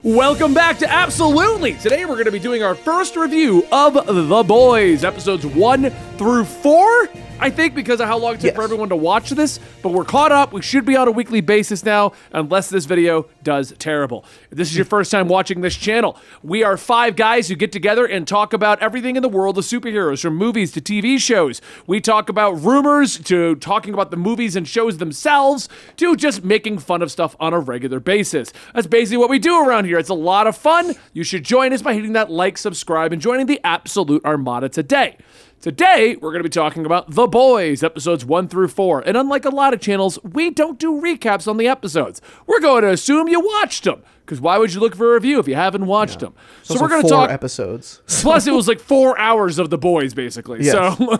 Welcome back to Absolutely. Today we're going to be doing our first review of The Boys, episodes 1 through 4. I think because of how long it took for everyone to watch this, but we're caught up. We should be on a weekly basis now, unless this video does terrible. If this is your first time watching this channel, we are 5 guys who get together and talk about everything in the world of superheroes, from movies to TV shows. We talk about rumors, to talking about the movies and shows themselves, to just making fun of stuff on a regular basis. That's basically what we do around here. It's a lot of fun. You should join us by hitting that like, subscribe, and joining the Absolute Armada today. Today, we're going to be talking about The Boys, episodes 1 through 4. And unlike a lot of channels, we don't do recaps on the episodes. We're going to assume you watched them, because why would you look for a review if you haven't watched them? So we're going to talk episodes. Plus, it was like 4 hours of The Boys, basically. Yes. So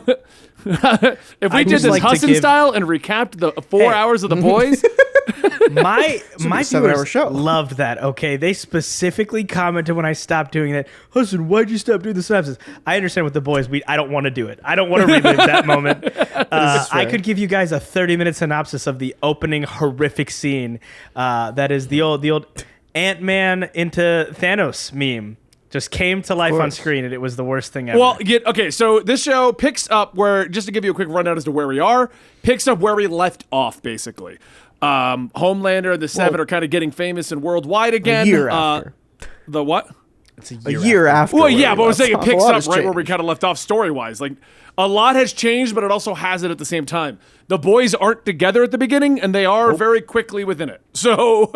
if we did this Hussin style and recapped the 4 hours of The Boys... My viewers show. loved that. Okay, they specifically commented when I stopped doing that. Husband, why'd you stop doing the synopsis? I understand with The Boys. I don't want to do it. I don't want to relive that moment. I could give you guys a 30-minute synopsis of the opening horrific scene. That is the old Ant-Man into Thanos meme. Just came to life on screen, and it was the worst thing ever. Well, okay, so this show picks up where, just to give you a quick rundown as to where we are, picks up where we left off, basically. Homelander and the Seven are kind of getting famous and worldwide again. A year after. The what? It's A year after. Well, yeah, but I was saying it picks up right where we kind of left off story-wise. Like, a lot has changed, but it also hasn't at the same time. The boys aren't together at the beginning, and they are very quickly within it. So,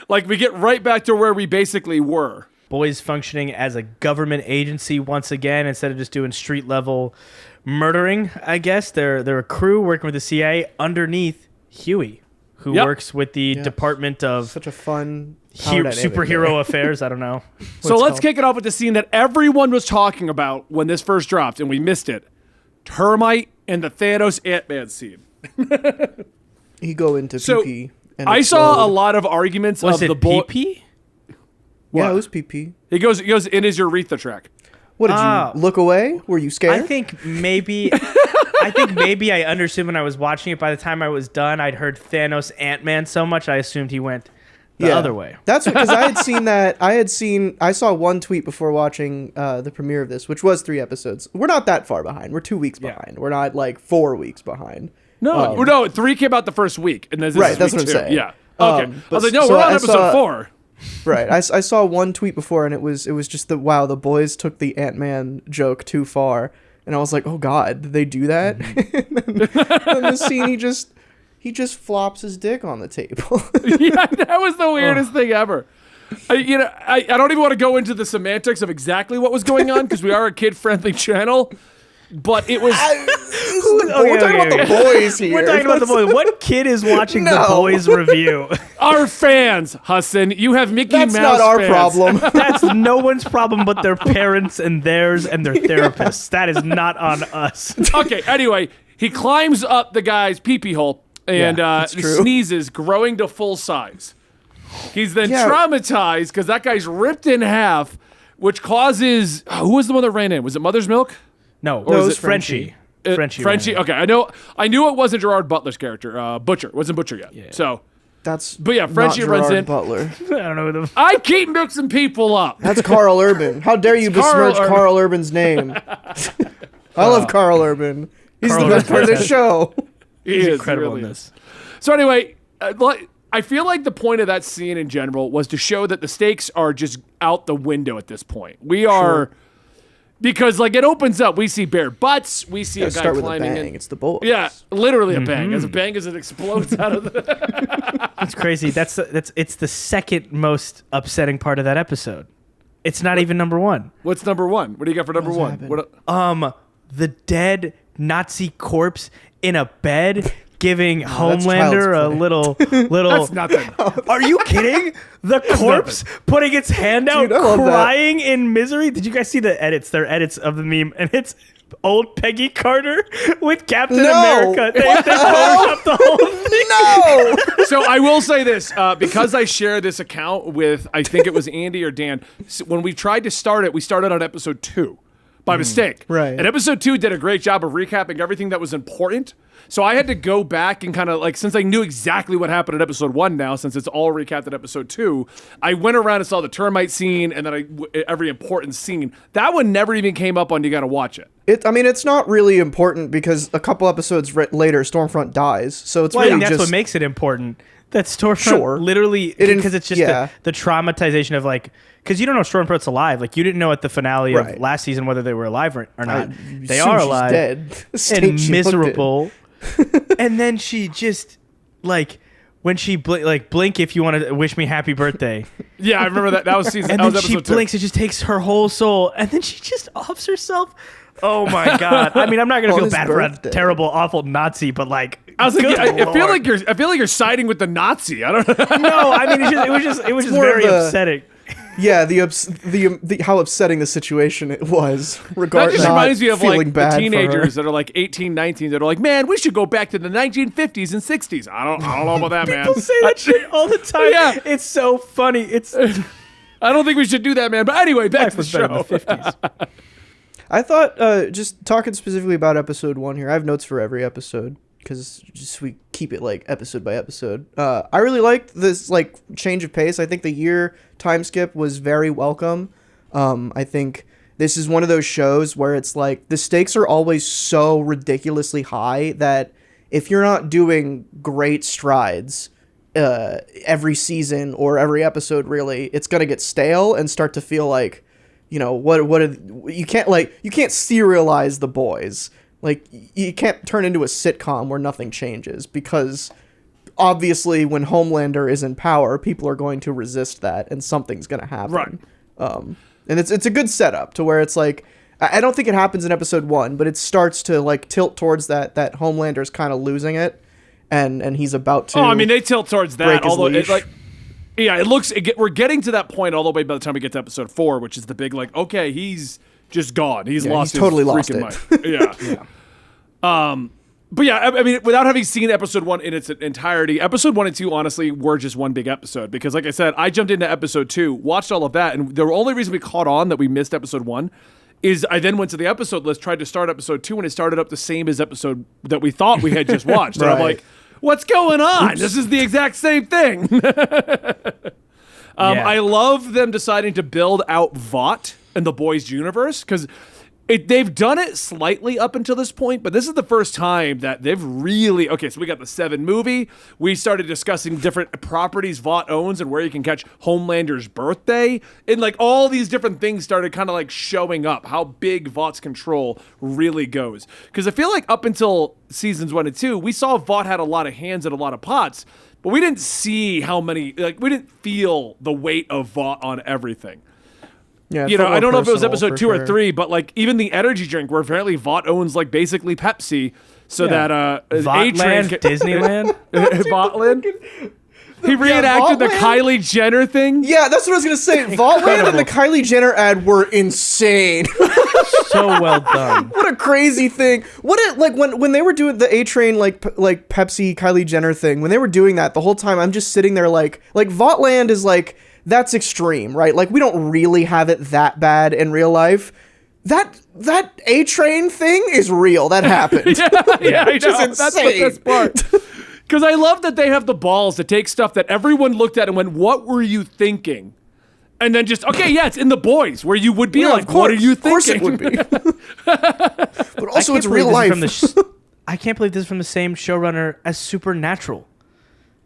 like, we get right back to where we basically were. Boys functioning as a government agency once again instead of just doing street-level murdering, I guess. They're a crew working with the CIA underneath Huey, who works with the Department of such a fun superhero affairs. I don't know. So let's kick it off with the scene that everyone was talking about when this first dropped, and we missed it. Termite and the Thanos Ant-Man scene. He go into PP. And I saw a lot of arguments of the boy. PP? Yeah, it was PP. He goes in his urethra track. What did you look away? Were you scared? I think maybe I understood when I was watching it. By the time I was done, I'd heard Thanos Ant-Man so much I assumed he went the other way. That's because I had seen that. I saw one tweet before watching the premiere of this, which was 3 episodes. We're not that far behind. We're 2 weeks behind. We're not like 4 weeks behind. No, 3 came out the first week, and this right. That's week what I'm 2. saying. Yeah. Okay. I was like, no, we're on episode 4. Right. I saw one tweet before, and it was just the boys took the Ant-Man joke too far, and I was like, oh God, did they do that? Mm-hmm. and the scene, he just flops his dick on the table. Yeah, that was the weirdest thing ever. I don't even want to go into the semantics of exactly what was going on because we are a kid-friendly channel. But it was... We're talking about The Boys here. We're talking about The Boys. What kid is watching The Boys review? Our fans, Hassan. You have Mickey Mouse That's not our fans. problem. That's no one's problem but their parents and theirs and their therapists. That is not on us. Okay, anyway, he climbs up the guy's pee-pee hole and sneezes, growing to full size. He's then traumatized because that guy's ripped in half, which causes... who was the one that ran in? Was it Mother's Milk? No, it was Frenchie. Frenchie. Okay, I knew it wasn't Gerard Butler's character. Butcher. It wasn't Butcher yet. Yeah. So but yeah, Frenchie runs in. Butler. I don't know who I keep mixing people up. That's Carl Urban. How dare you besmirch Carl Urban's name? I love Carl Urban. He's the best part of the show. He's incredible in this. So anyway, I feel like the point of that scene in general was to show that the stakes are just out the window at this point. We are... Sure. Because, like, it opens up. We see bare butts. We see a guy start with climbing a bang. in. It's the Boys. Yeah, literally a bang. As it explodes out of the... It's crazy. It's the second most upsetting part of that episode. It's not even number 1. What's number 1? What do you got for number 1? The dead Nazi corpse in a bed giving Homelander a little... That's nothing. Are you kidding? The corpse putting its hand out, crying in misery. Did you guys see the edits? They're edits of the meme, and it's old Peggy Carter with Captain America. They photoshopped the whole thing. No! So I will say this, because I share this account with, I think it was Andy or Dan, when we tried to start it, we started on episode 2. by mistake. Right. And episode 2 did a great job of recapping everything that was important. So I had to go back and kind of like, since I knew exactly what happened in episode 1 now, since it's all recapped in episode 2, I went around and saw the termite scene and then every important scene. That one never even came up on You Gotta Watch It. It's not really important because a couple episodes later, Stormfront dies. So it's really that's what makes it important. That Stormfront literally, because it's just the traumatization of like, because you don't know Stormfront's alive. Like you didn't know at the finale of last season whether they were alive or not. They are alive, dead. And miserable. And then she just like when she blink if you want to wish me happy birthday. Yeah, I remember that. That was season. And that then was she blinks, it just takes her whole soul, and then she just offs herself. Oh my god! I mean, I'm not gonna feel bad for a terrible, awful Nazi, but like, I was like, I feel like you're siding with the Nazi. I don't know. No, I mean, it was just very upsetting. Yeah, the how upsetting the situation it was. That just reminds me of like the teenagers that are like 18, 19 that are like, man, we should go back to the 1950s and 60s. I don't know about that, man. People say that shit all the time. Yeah, it's so funny. I don't think we should do that, man. But anyway, back to the show. In the 50s. I thought, just talking specifically about episode 1 here, I have notes for every episode because just we keep it like episode by episode. I really liked this like change of pace. I think the year time skip was very welcome. I think this is one of those shows where it's like the stakes are always so ridiculously high that if you're not doing great strides every season or every episode, really, it's gonna get stale and start to feel like, you know, you can't serialize The Boys. Like, you can't turn into a sitcom where nothing changes because obviously when Homelander is in power, people are going to resist that and something's going to happen. Right. And it's a good setup to where it's like, I don't think it happens in episode 1, but it starts to like tilt towards that Homelander's kind of losing it and he's about to. Oh, I mean, they tilt towards that, although it's like, yeah, we're getting to that point all the way by the time we get to episode 4, which is the big like, okay, he's just gone. He's lost. He's totally his lost freaking it. mind. Yeah. But yeah, I mean, without having seen episode 1 in its entirety, episode 1 and 2 honestly were just one big episode because, like I said, I jumped into episode 2, watched all of that, and the only reason we caught on that we missed episode 1 is I then went to the episode list, tried to start episode 2, and it started up the same as episode that we thought we had just watched. Right. And I'm like, what's going on? Oops. This is the exact same thing. I love them deciding to build out Vought in the Boys universe because they've done it slightly up until this point, but this is the first time that they've really... Okay, so we got the 7 movie. We started discussing different properties Vought owns and where you can catch Homelander's birthday. And like all these different things started kind of like showing up, how big Vaught's control really goes. Because I feel like up until seasons 1 and 2, we saw Vought had a lot of hands and a lot of pots, but we didn't see how many... Like, we didn't feel the weight of Vought on everything. Yeah, you know, I don't know if it was episode 2 or 3, but like even the energy drink where apparently Vought owns like basically Pepsi, so that A-Train Disneyland, Vaughtland. He reenacted the Kylie Jenner thing. Yeah, that's what I was gonna say. Vaughtland and the Kylie Jenner ad were insane. So well done. What a crazy thing. When they were doing the A-Train like Pepsi Kylie Jenner thing, when they were doing that the whole time, I'm just sitting there like Vaughtland is like. That's extreme, right? Like, we don't really have it that bad in real life. That A-Train thing is real. That happened. yeah, I know. That's the best part. Because I love that they have the balls to take stuff that everyone looked at and went, what were you thinking? And then just, okay, yeah, it's in The Boys, where you would be like, what are you thinking? Of course it would be. But also, it's real life. I can't believe this is from the same showrunner as Supernatural.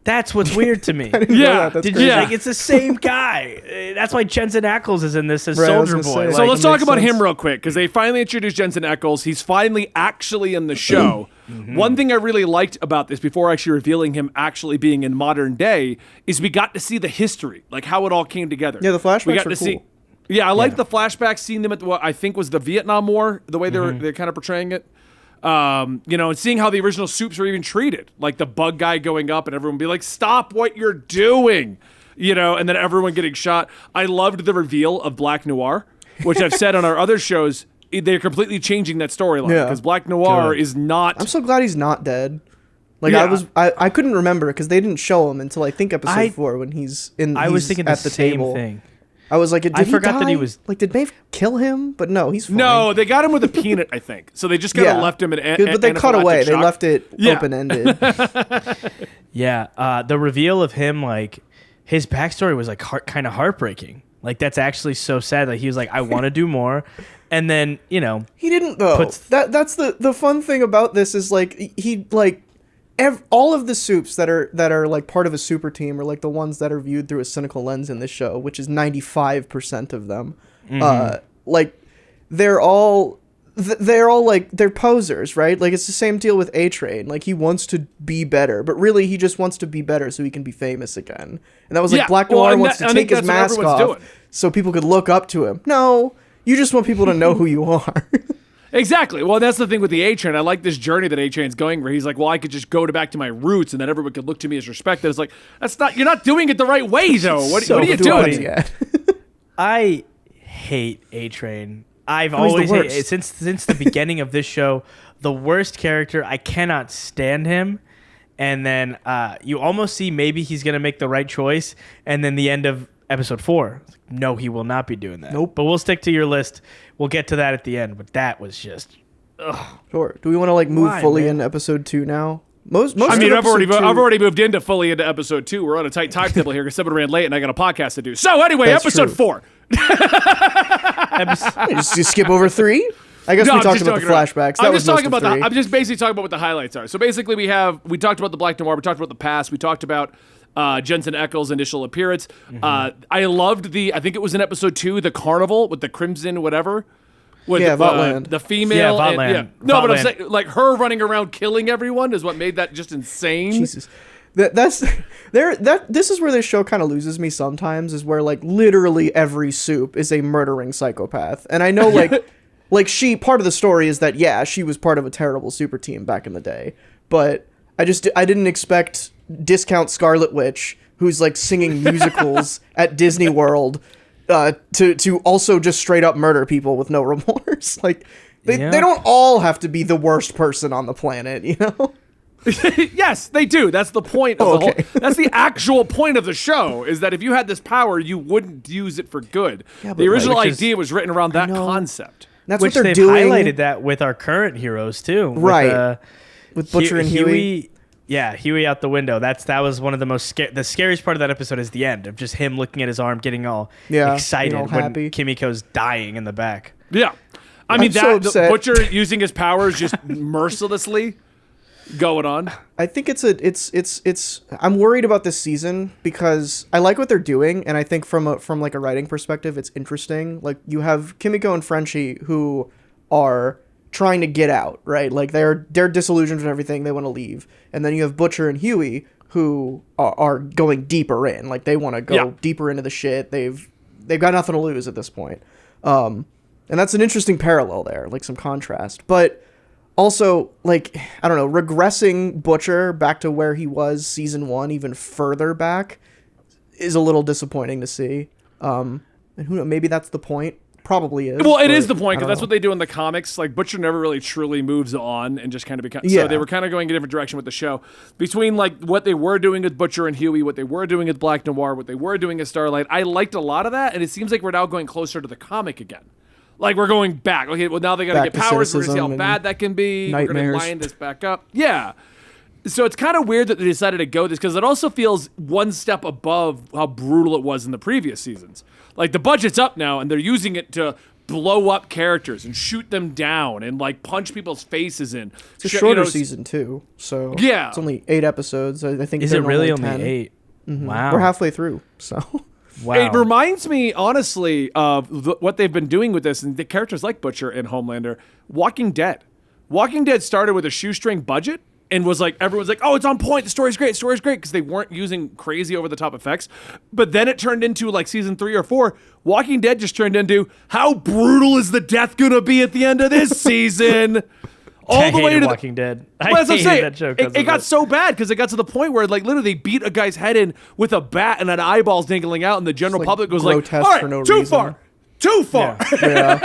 That's what's weird to me. Like, it's the same guy. That's why Jensen Ackles is in this as Soldier Boy. So let's talk about him real quick, because they finally introduced Jensen Ackles. He's finally actually in the show. One thing I really liked about this, before actually revealing him actually being in modern day, is we got to see the history, like how it all came together. Yeah, the flashbacks were cool. I liked the flashbacks, seeing them at what I think was the Vietnam War, the way they're kind of portraying it. You know, and seeing how the original soups were even treated, like the bug guy going up and everyone be like, stop what you're doing, you know, and then everyone getting shot. I loved the reveal of Black Noir, which I've said on our other shows, they're completely changing that storyline because Black Noir is not... I'm so glad he's not dead. Like, I couldn't remember because they didn't show him until I think episode 4 when he's in. I was thinking at the table. Thing. I was like, did I he forgot die? that he was like, did Maeve kill him? But no, he's fine. No, they got him with a peanut, I think. So they just kind of left him in but they cut away. They left it open-ended. Yeah, the reveal of him, like, his backstory was like kind of heartbreaking. Like, that's actually so sad. Like, he was like, I want to do more. And then, you know, he didn't though. That's the fun thing about this is like he like all of the soups that are like part of a super team are like the ones that are viewed through a cynical lens in this show, which is 95% of them. Like they're all like they're posers, right? Like it's the same deal with A-Train. Like he wants to be better, but really he just wants to be better so he can be famous again. And that was like Black Noir wants to take his mask off so people could look up to him. No. You just want people to know who you are. Exactly. Well, that's the thing with the A-Train. I like this journey that A-Train's going where he's like, well, I could just go back to my roots and then everyone could look to me as respected. It's like, you're not doing it the right way, though. What are you doing? I hate A-Train. I've always hated since the beginning of this show. The worst character. I cannot stand him. And then you almost see maybe he's going to make the right choice. And then the end of episode 4. No, he will not be doing that. Nope. But we'll stick to your list. We'll get to that at the end. But that was just... Ugh. Sure. Do we want to like move fully into episode 2 now? Most I mean, I've already moved into fully into episode 2. We're on a tight timetable here because someone ran late and I got a podcast to do. So anyway, episode 4. Just skip over 3? I guess we talked about the flashbacks. I'm just basically talking about what the highlights are. So basically we talked about the Black Noir, we talked about the past, we talked about Jensen Ackles' initial appearance. I loved I think it was in episode 2, the carnival with the crimson whatever. With Votland. The female. Yeah, Votland. No, but I'm saying, like, her running around killing everyone is what made that just insane. Jesus. This is where this show kind of loses me sometimes, is where, like, literally every soup is a murdering psychopath. And I know, like, part of the story is that, yeah, she was part of a terrible super team back in the day. But I didn't expect discount Scarlet Witch, who's, like, singing musicals at Disney World, to also just straight up murder people with no remorse. Like, they don't all have to be the worst person on the planet, you know? Yes, they do. That's the point of the whole. That's the actual point of the show, is that if you had this power, you wouldn't use it for good. Yeah, the original idea was written around that concept. That's what they're doing. Highlighted that with our current heroes too. Right. With Butcher and Huey. Yeah, Huey out the window. That was one of the most the scariest part of that episode is the end of just him looking at his arm, getting all excited all when Kimiko's dying in the back. Yeah, I mean the Butcher using his powers just mercilessly going on. I think it's I'm worried about this season because I like what they're doing, and I think from like a writing perspective, it's interesting. Like you have Kimiko and Frenchie who are trying to get out, right? Like they're disillusioned and everything, they want to leave. And then you have Butcher and Huey who are going deeper in. Like they want to go deeper into the shit. They've got nothing to lose at this point. And that's an interesting parallel there, like some contrast. But also, like, I don't know, regressing Butcher back to where he was season 1, even further back, is a little disappointing to see. And who knows, maybe that's the point. Probably is. Well, it is the point, because that's what they do in the comics. Like, Butcher never really truly moves on and just kind of becomes... So they were kind of going a different direction with the show. Between, like, what they were doing with Butcher and Huey, what they were doing with Black Noir, what they were doing with Starlight, I liked a lot of that, and it seems like we're now going closer to the comic again. Like, we're going back. Okay, well, now they got to get powers. We're going to see how bad that can be. Nightmares. We're going to line this back up. Yeah. So it's kind of weird that they decided to go this, because it also feels one step above how brutal it was in the previous seasons. Like, the budget's up now, and they're using it to blow up characters and shoot them down and, like, punch people's faces in. It's a shorter season, too. So it's only 8 episodes. I think. Is it really only 8? Mm-hmm. Wow. We're halfway through, so... Wow. It reminds me, honestly, of what they've been doing with this, and the characters like Butcher and Homelander. Walking Dead. Walking Dead started with a shoestring budget and was like, everyone's like, oh, it's on point. The story's great. Because they weren't using crazy over-the-top effects. But then it turned into, like, season 3 or 4. Walking Dead just turned into, how brutal is the death going to be at the end of this season? All the way to Walking Dead. I hated that show. It got so bad because it got to the point where, like, literally they beat a guy's head in with a bat and an eyeballs dangling out, and the general public was like, all right, too far. Yeah.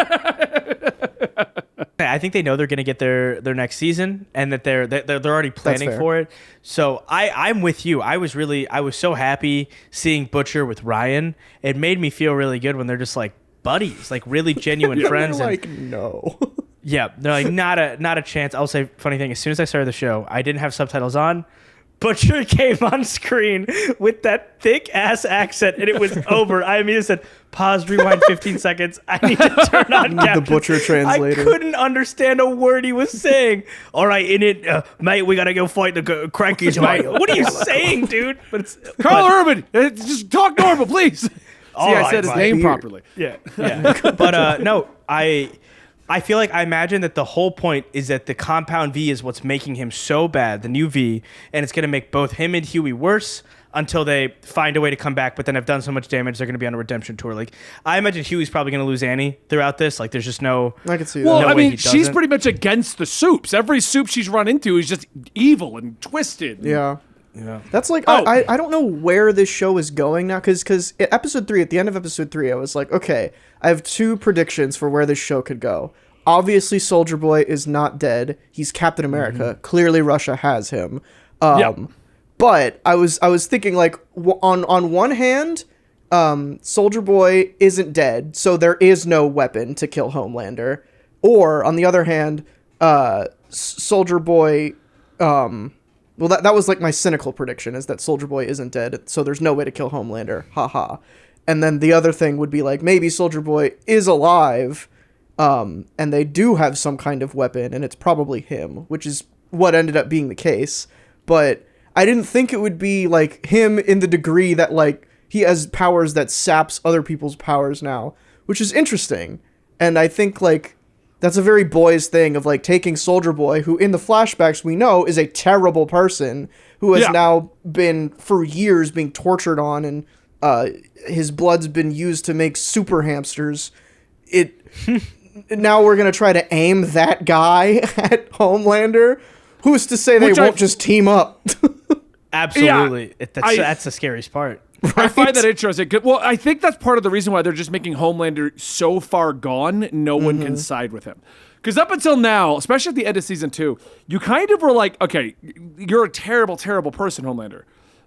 I think they know they're going to get their next season, and that they're already planning for it. So I'm with you. I was so happy seeing Butcher with Ryan. It made me feel really good when they're just like buddies, like really genuine friends. They're like, no. Yeah, they're like not a chance. I'll say funny thing. As soon as I started the show, I didn't have subtitles on. Butcher came on screen with that thick ass accent, and it was over. I immediately said, "Pause, rewind 15 seconds. I need to turn on captions." The Butcher translator. I couldn't understand a word he was saying. All right, in it, mate, we gotta go fight the crankies, mate. What are you saying, dude? Carl Urban, just talk normal, please. See, I said his name properly. Yeah. But no, I feel like I imagine that the whole point is that the compound V is what's making him so bad, the new V, and it's going to make both him and Huey worse until they find a way to come back, but then have done so much damage they're going to be on a redemption tour. Like, I imagine Huey's probably going to lose Annie throughout this. Like, there's just no... I can see that. Well, I mean, she's pretty much against the soups. Every soup she's run into is just evil and twisted. Yeah. That's like, I don't know where this show is going now, because at episode 3, at the end of episode 3, I was like, okay, I have 2 predictions for where this show could go. Obviously, Soldier Boy is not dead. He's Captain America. Mm-hmm. Clearly, Russia has him. But I was thinking, like, on one hand, Soldier Boy isn't dead, so there is no weapon to kill Homelander. Or, on the other hand, Soldier Boy... well, that was, like, my cynical prediction, is that Soldier Boy isn't dead, so there's no way to kill Homelander. Ha. And then the other thing would be, like, maybe Soldier Boy is alive... and they do have some kind of weapon, and it's probably him, which is what ended up being the case. But I didn't think it would be, like, him in the degree that, like, he has powers that saps other people's powers now, which is interesting. And I think, like, that's a very Boys thing of, like, taking Soldier Boy, who in the flashbacks we know is a terrible person, who has now been, for years, being tortured on, and his blood's been used to make super hamsters. Now we're going to try to aim that guy at Homelander? Who's to say they won't just team up? Absolutely. That's the scariest part. Right? I find that interesting. Well, I think that's part of the reason why they're just making Homelander so far gone, no one can side with him. Because up until now, especially at the end of season 2, you kind of were like, okay, you're a terrible, terrible person, Homelander.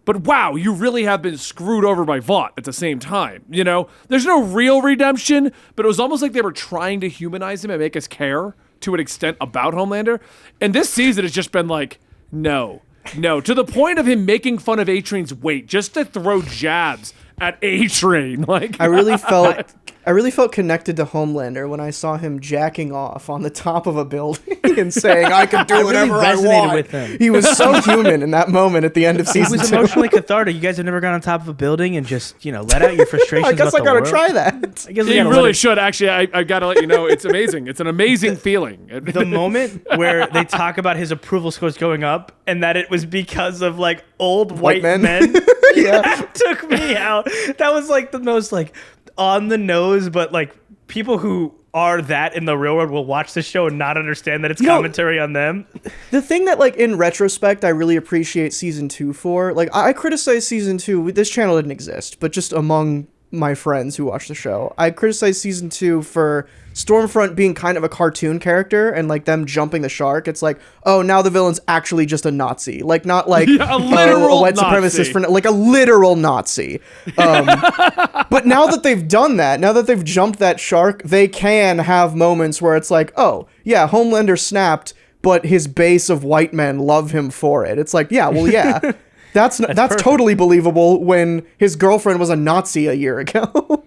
But wow, you really have been screwed over by Vought at the same time. You know, there's no real redemption, but it was almost like they were trying to humanize him and make us care to an extent about Homelander. And this season has just been like, no, to the point of him making fun of A-Train's weight just to throw jabs at A-Train. Like, I really felt connected to Homelander when I saw him jacking off on the top of a building and saying, "I can do whatever I want." With him. He was so human in that moment at the end of season 2. It was emotionally cathartic. You guys have never gone on top of a building and just, let out your frustrations. I guess I gotta try that. I guess you really should. Actually, I gotta let you know, it's amazing. It's an amazing feeling. The moment where they talk about his approval scores going up and that it was because of like old white men. That took me out. That was like the most like on the nose, but like people who are that in the real world will watch this show and not understand that it's commentary on them. The thing that, like, in retrospect, I really appreciate season 2 for, like, I criticized season 2. This channel didn't exist, but just among my friends who watch the show, I criticized season 2 for Stormfront being kind of a cartoon character and like them jumping the shark. It's like, oh, now the villain's actually just a Nazi, like not like a literal a white supremacist, for like a literal Nazi. But now that they've done that, now that they've jumped that shark, they can have moments where it's like, oh yeah, Homelander snapped, but his base of white men love him for it. It's like, yeah, well, yeah. That's totally believable when his girlfriend was a Nazi a year ago.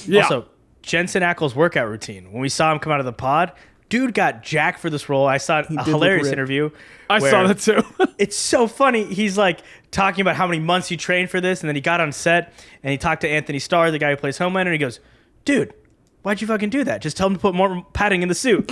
Yeah. Also, Jensen Ackles' workout routine. When we saw him come out of the pod, dude got jacked for this role. I saw a hilarious interview. I saw that too. It's so funny. He's like talking about how many months he trained for this, and then he got on set and he talked to Anthony Starr, the guy who plays Homelander, and he goes, dude, why'd you fucking do that? Just tell him to put more padding in the suit.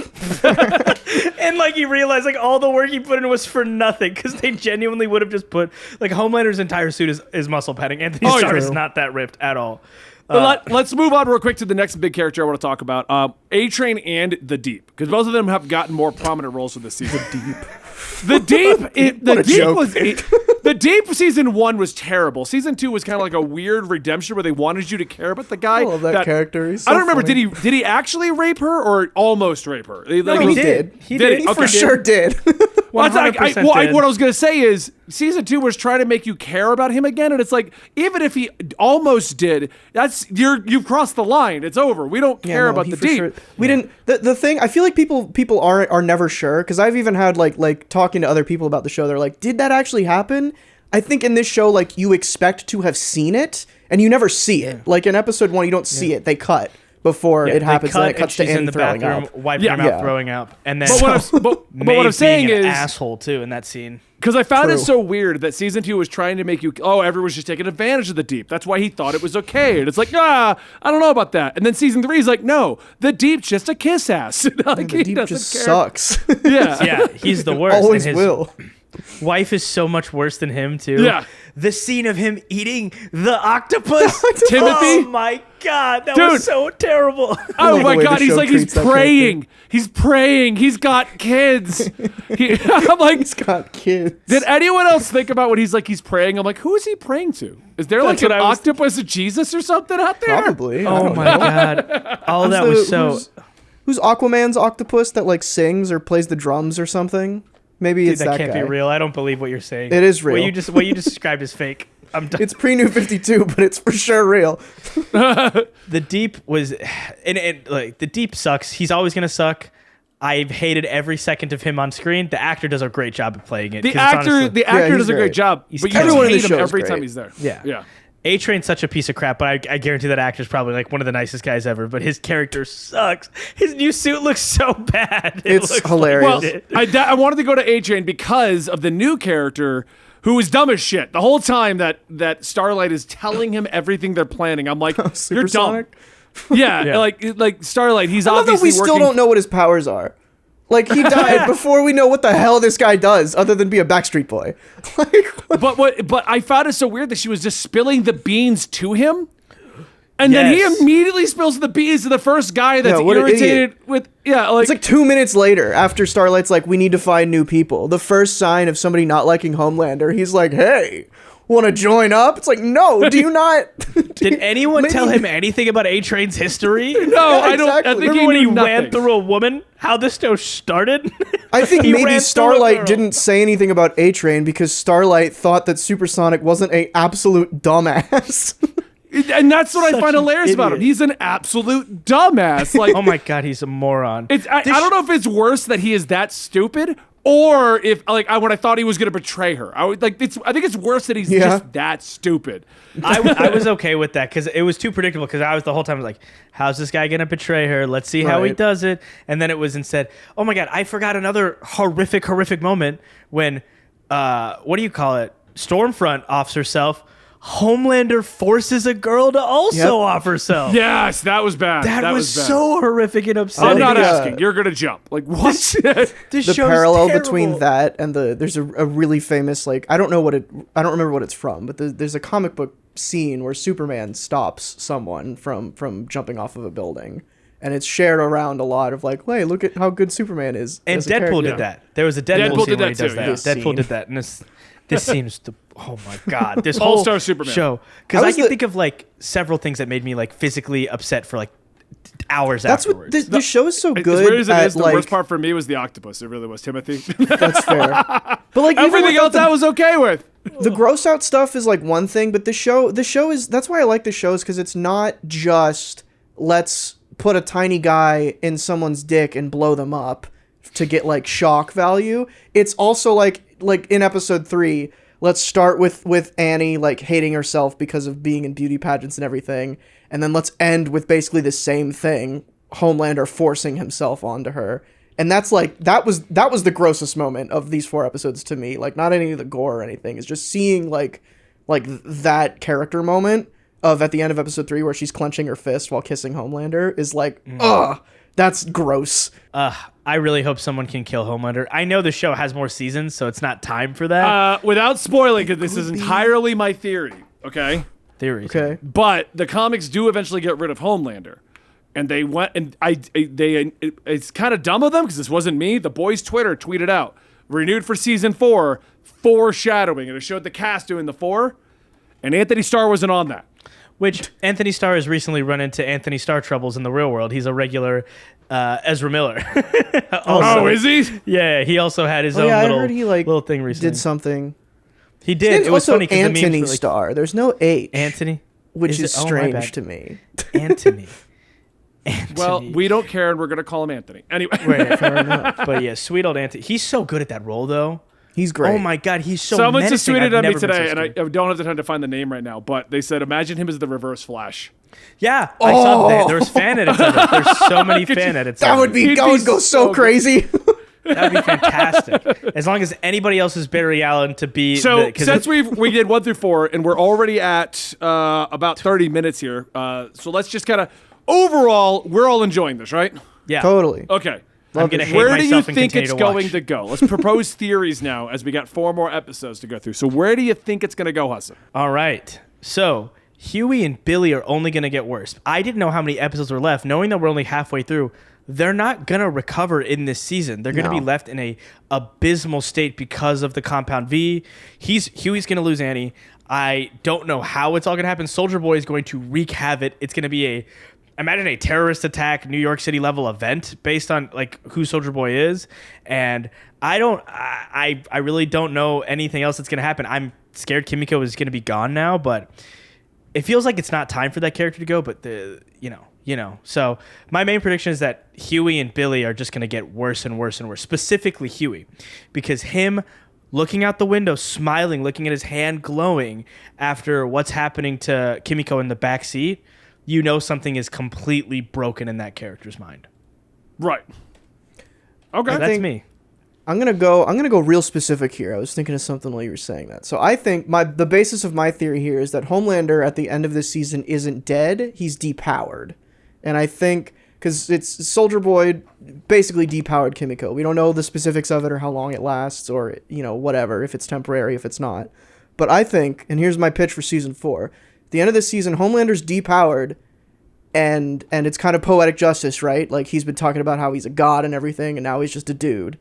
And like he realized like all the work he put in was for nothing because they genuinely would have just put like Homelander's entire suit is muscle padding. Anthony Starr is not that ripped at all. Let's move on real quick to the next big character I want to talk about. A-Train and The Deep, because both of them have gotten more prominent roles for this season. The Deep The Deep season 1 was terrible. Season 2 was kind of like a weird redemption where they wanted you to care about the guy. I love that character. He's so I don't remember. funny. Did he actually rape her or almost rape her? No, he did. He did. He Okay. for sure did. Well, it's like, 100% did. what I was going to say is season 2 was trying to make you care about him again, and it's like even if he almost did, you've crossed the line. It's over. We don't care about he the for Deep. sure- We didn't. The thing I feel like people are never sure, because I've even had like talking to other people about the show. They're like, did that actually happen? I think in this show, like, you expect to have seen it, and you never see it. Like in episode 1, you don't see it. They cut before it happens, and it cuts to she's in Annie the throwing bathroom, up. wiping her mouth, throwing up, and then But what I'm saying being an is, asshole too in that scene. because I found it True. so weird that season 2 was trying to make you, everyone's just taking advantage of the Deep. That's why he thought it was okay. And it's like, I don't know about that. And then season 3 is like, no, the Deep's just a kiss ass. Like, The he Deep doesn't just care. sucks. Yeah. Yeah, he's the worst. Always and his will. wife is so much worse than him too. Yeah. The scene of him eating the octopus. Timothy? Oh my god, that Dude. was so terrible. Oh love my the way God, the he's show like, he's treats that praying. He's praying. He's got kids. I'm like, He's got kids. did anyone else think about when he's praying? I'm like, who is he praying to? Is there like That's an what I was octopus of Jesus or something out there? Probably. I Oh don't my know. god. All that was so Who's Aquaman's octopus that like sings or plays the drums or something? Maybe Dude, it's that that can't guy. be real. I don't believe what you're saying. It is real. What you just described is fake. I'm done. It's pre-New 52, but it's for sure real. The Deep was, and like the Deep sucks. He's always gonna suck. I've hated every second of him on screen. The actor does a great job at playing it. The 'cause it's actor honestly- does he's a great great. job, He's but you everyone in hate the him show is every time great. he's there. Yeah. Yeah. A-Train's such a piece of crap, but I guarantee that actor's probably like one of the nicest guys ever. But his character sucks. His new suit looks so bad. It It's looks hilarious. like Well, I wanted to go to A-Train because of the new character who is dumb as shit. The whole time that Starlight is telling him everything they're planning, I'm like, you're dumb. Supersonic? Yeah, like Starlight, he's I love that obviously we still working. don't know what his powers are. Like, he died before we know what the hell this guy does other than be a Backstreet Boy. Like, But I found it so weird that she was just spilling the beans to him. And then he Yes. immediately spills the beans to the first guy that's what an irritated with it's like 2 minutes later after Starlight's like, we need to find new people. The first sign of somebody not liking Homelander, he's like, hey, want to join up? It's like, no, do you not? Did anyone tell him anything about A-Train's history? No, I don't. I exactly. think Remember he when he knew nothing. ran through a woman? How this show started? I think He ran maybe through a Starlight girl. didn't say anything about A-Train because Starlight thought that Supersonic wasn't a absolute dumbass. And that's what I Such find an hilarious about him. idiot. He's an absolute dumbass. Like, Oh my god, he's a moron. I don't know if it's worse that he is that stupid, or if when I thought he was going to betray her. I think it's worse that he's just that stupid. I was okay with that because it was too predictable. Because I was the whole time like, how's this guy gonna betray her? Let's see how he Right. does it. And then it was instead, oh my god, I forgot another horrific moment when what do you call it? Stormfront offs herself. Homelander forces a girl to also Yep. off herself. Yes, that was bad. That was bad. so horrific and upsetting. I'm not the, asking. You're gonna jump. Like what? This The show's parallel terrible. between that and there's a really famous, like, I don't remember what it's from, but there's a comic book scene where Superman stops someone from jumping off of a building. And it's shared around a lot of like, hey, look at how good Superman is. And as a Deadpool character. did that. There was a Deadpool, Deadpool scene did where he that does too, that. yeah. Deadpool Scene. did that, and this seems to. Oh my god, this whole All-Star Superman. show. Because I I was can the- think of like several things that made me like physically upset for like hours That's afterwards. what the show is so As good weird as it at, is, the like, worst part for me was the octopus. It really was Timothy. That's fair. But like even Everything without else I was okay with. the gross out stuff is like one thing, but the show is, that's why I like the shows, because it's not just let's put a tiny guy in someone's dick and blow them up to get like shock value. It's also like in episode 3, let's start with Annie like hating herself because of being in beauty pageants and everything, and then let's end with basically the same thing, Homelander forcing himself onto her. And that's like that was the grossest moment of these 4 episodes to me. Like, not any of the gore or anything. It's just seeing like that character moment of at the end of episode 3 where she's clenching her fist while kissing Homelander is like, ugh, that's gross. I really hope someone can kill Homelander. I know the show has more seasons, so it's not time for that. Without spoiling, because this is entirely my theory. Okay. Theory. Okay. But the comics do eventually get rid of Homelander. And they went, and it's kind of dumb of them because this wasn't me. The boys' Twitter tweeted out, renewed for season 4, foreshadowing, and it showed the cast doing the 4, and Anthony Starr wasn't on that. Which Anthony Starr has recently run into Anthony Starr troubles in the real world. He's a regular Ezra Miller. Oh, is he? Yeah, he also had his own I little, heard he little thing recently. did soming. He did. It was also funny because the memes Anthony were like, Starr. There's no H. Anthony? Which is oh, my strange bad. to me. Anthony. Well, we don't care, and we're going to call him Anthony. Anyway. Right, fair enough. But yeah, sweet old Anthony. He's so good at that role, though. He's great. Oh my God, he's so Someone just menacing. tweeted I've at me never been today, so and I scared. don't have the time to find the name right now, but they said, imagine him as the Reverse Flash. Yeah, I saw that. There was fan edits of it. There's so many fan edits. That of would it. be He'd that be would go so so crazy. That'd be fantastic. As long as anybody else is Barry Allen to be. So since we did 1 through 4, and we're already at about 30 minutes here, so let's just kind of overall, we're all enjoying this, right? Yeah, Totally. Okay. I'm gonna hate Where do you myself and think continue it's to going watch. to go? Let's propose theories now, as we got 4 more episodes to go through. So where do you think it's going to go, Hassan? All right. So Huey and Billy are only going to get worse. I didn't know how many episodes were left. Knowing that we're only halfway through, they're not going to recover in this season. They're going to be left in a abysmal state because of the Compound V. Huey's going to lose Annie. I don't know how it's all going to happen. Soldier Boy is going to wreak havoc. It's going to be imagine a terrorist attack, New York City level event based on like who Soldier Boy is. And I really don't know anything else that's going to happen. I'm scared Kimiko is going to be gone now, but it feels like it's not time for that character to go, but so my main prediction is that Huey and Billy are just going to get worse and worse and worse, specifically Huey, because him looking out the window, smiling, looking at his hand glowing after what's happening to Kimiko in the back seat, something is completely broken in that character's mind. Right. Okay. That's me. I'm gonna go real specific here. I was thinking of something while you were saying that. So I think the basis of my theory here is that Homelander at the end of this season isn't dead. He's depowered, and I think because it's Soldier Boy basically depowered Kimiko. We don't know the specifics of it or how long it lasts or whatever, if it's temporary, if it's not. But I think, and here's my pitch for season 4. At the end of this season, Homelander's depowered, and it's kind of poetic justice, right? Like he's been talking about how he's a god and everything, and now he's just a dude.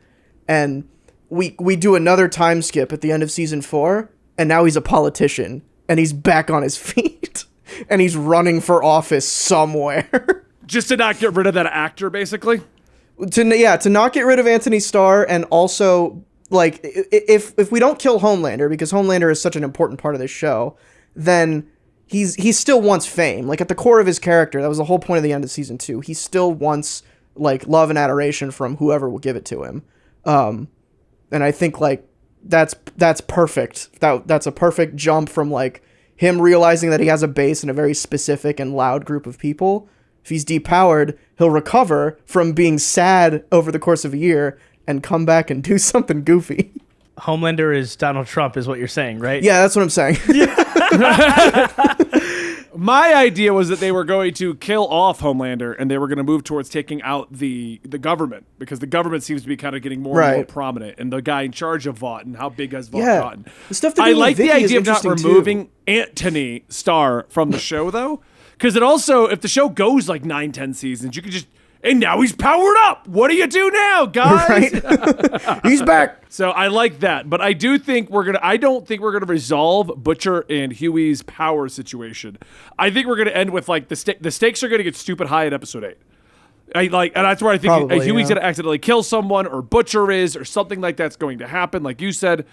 And we do another time skip at the end of season 4, and now he's a politician, and he's back on his feet, and he's running for office somewhere. Just to not get rid of that actor, basically? To not get rid of Anthony Starr, and also, like, if we don't kill Homelander, because Homelander is such an important part of this show, then he still wants fame. Like, at the core of his character, that was the whole point of the end of season 2, he still wants, like, love and adoration from whoever will give it to him. And I think, like, that's perfect. That's a perfect jump from, like, him realizing that he has a base in a very specific and loud group of people. If he's depowered, he'll recover from being sad over the course of a year and come back and do something goofy. Homelander is Donald Trump, is what you're saying, right? Yeah, that's what I'm saying. My idea was that they were going to kill off Homelander and they were going to move towards taking out the government, because the government seems to be kind of getting more and more prominent, and the guy in charge of Vought and how big has Vought gotten. The stuff that I like the Vicky is idea of not interesting, removing too. Anthony Starr from the show, though, because it also, if the show goes like 9-10 seasons, you could just, and now he's powered up. What do you do now, guys? Right? He's back. So I like that, but I don't think we're gonna resolve Butcher and Huey's power situation. I think we're gonna end with like the stakes are gonna get stupid high in episode 8. And that's where I think Probably, Huey's gonna accidentally kill someone, or Butcher is, or something like that's going to happen, like you said,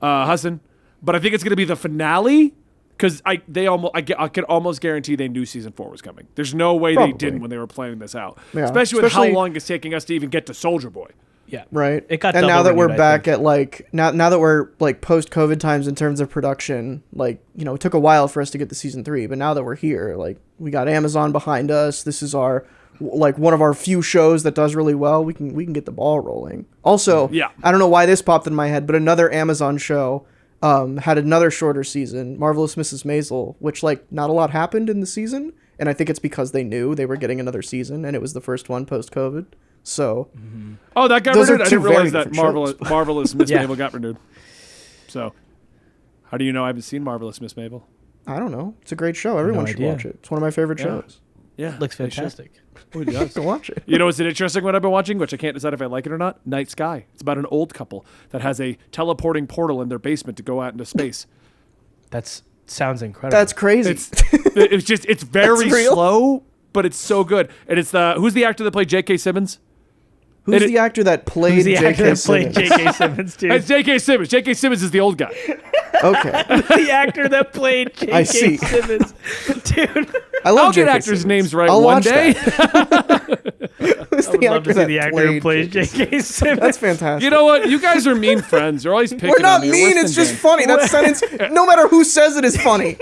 Hassan. But I think it's gonna be the finale. Because I can almost guarantee they knew season 4 was coming. There's no way they didn't when they were planning this out. Yeah. Especially with how long it's taking us to even get to Soldier Boy. Yeah. Right. It got and now that double-renewed, we're I back think. at like now that we're like post-COVID times in terms of production, like, it took a while for us to get to season 3, but now that we're here, like, we got Amazon behind us. This is our like one of our few shows that does really well. We can get the ball rolling. Also, I don't know why this popped in my head, but another Amazon show had another shorter season, Marvelous Mrs. Maisel, which, like, not a lot happened in the season, and I think it's because they knew they were getting another season, and it was the first one post-COVID. So, oh, that got those renewed. are I two didn't realize very that different Marvelous Miss Yeah. Mabel got renewed. So, how do you know I haven't seen Marvelous Miss Mabel? I don't know. It's a great show. Everyone should idea. watch it. It's one of my favorite shows. Yeah, Looks fantastic. It does. Go watch it. You know what's an interesting one I've been watching, which I can't decide if I like it or not? Night Sky. It's about an old couple that has a teleporting portal in their basement to go out into space. Sounds incredible. That's crazy. It's very That's real? slow, but it's so good. And it's who's the actor that played J.K. Simmons? Who's the actor that played Who's the actor J.K. that played Simmons? J.K. Simmons, dude? It's J.K. Simmons. J.K. Simmons is the old guy. Okay. The actor that played I J.K. see. Simmons. Dude. I love I'll get J.K. actors' Simmons. names right I'll one watch day. Who's I would the love to actor see that the actor who plays played J.K. Simmons. That's fantastic. You know what? You guys are mean friends. You're always picking We're not on me. You're mean. worse It's than just Dan. funny. That sentence, no matter who says it, is funny.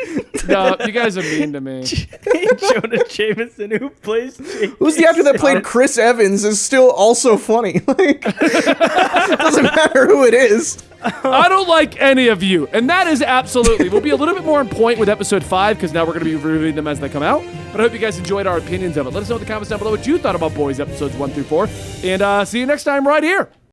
No, you guys are mean to me. Jonah Jameson, who plays J.K. Who's the actor that played Chris Evans is still also funny. Like, doesn't matter who it is. I don't like any of you. And that is absolutely. We'll be a little bit more on point with episode 5 because now we're going to be reviewing them as they come out. But I hope you guys enjoyed our opinions of it. Let us know in the comments down below what you thought about Boys episodes 1 through 4. And see you next time right here.